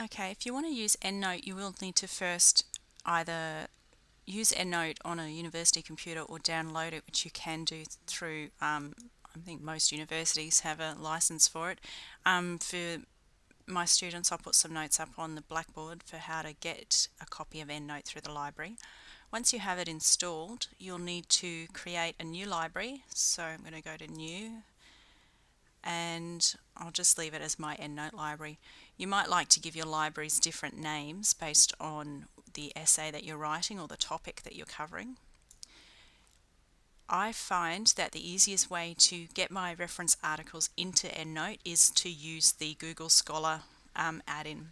Okay, if you want to use Endnote, you will need to first either use Endnote on a university computer or download it, which you can do through, I think most universities have a license for it. For my students, I'll put some notes up on the blackboard for how to get a copy of Endnote through the library. Once you have it installed, you'll need to create a new library. So I'm going to go to New, and I'll just leave it as my Endnote library. You might like to give your libraries different names based on the essay that you're writing or the topic that you're covering. I find that the easiest way to get my reference articles into Endnote is to use the Google Scholar add-in.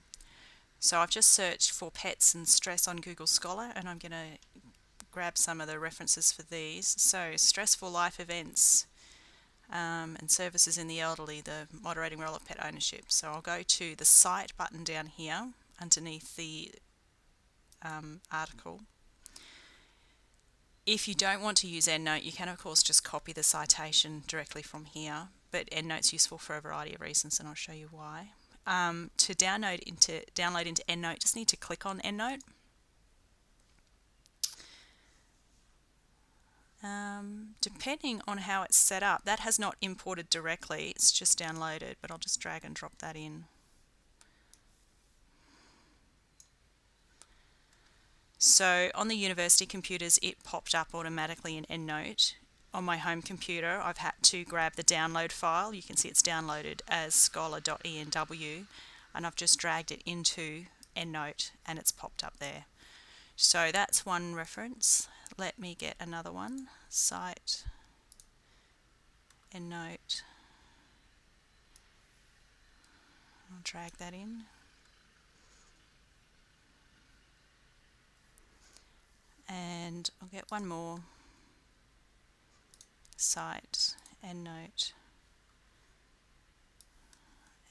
So I've just searched for pets and stress on Google Scholar, and I'm going to grab some of the references for these. So stressful life events and services in the elderly, the moderating role of pet ownership. So I'll go to the Cite button down here underneath the article. If you don't want to use Endnote, you can of course just copy the citation directly from here, but Endnote's useful for a variety of reasons, and I'll show you why. To download into Endnote, just need to click on Endnote. Depending on how it's set up, that has not imported directly, it's just downloaded, but I'll just drag and drop that in. So on the university computers, it popped up automatically in Endnote. On my home computer, I've had to grab the download file. You can see it's downloaded as scholar.enw, and I've just dragged it into Endnote and it's popped up there. So that's one reference. Let me get another one. Cite, Endnote. I'll drag that in. And I'll get one more. Cite, Endnote,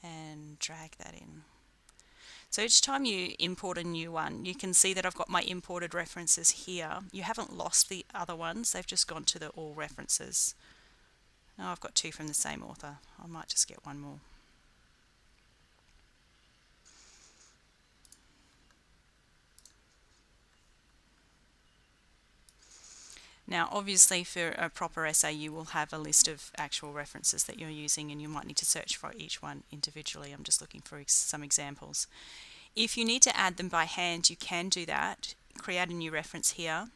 and drag that in. So each time you import a new one, you can see that I've got my imported references here. You haven't lost the other ones, they've just gone to the all references. Now I've got two from the same author. I might just get one more. Now obviously for a proper essay you will have a list of actual references that you're using, and you might need to search for each one individually. I'm just looking for some examples. If you need to add them by hand, you can do that. Create a new reference here.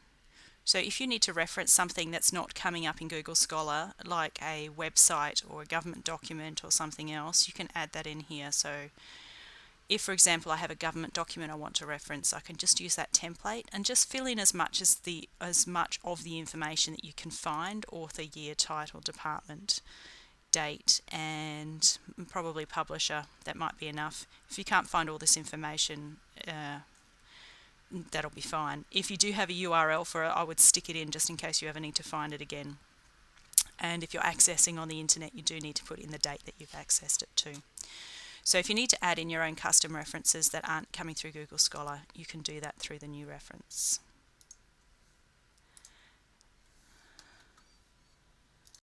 So if you need to reference something that's not coming up in Google Scholar, like a website or a government document or something else, you can add that in here. So if, for example, I have a government document I want to reference, I can just use that template and just fill in as much of the information that you can find: author, year, title, department, date, and probably publisher. That might be enough. If you can't find all this information, that'll be fine. If you do have a URL for it, I would stick it in just in case you ever need to find it again. And if you're accessing on the internet, you do need to put in the date that you've accessed it to. So if you need to add in your own custom references that aren't coming through Google Scholar, you can do that through the new reference.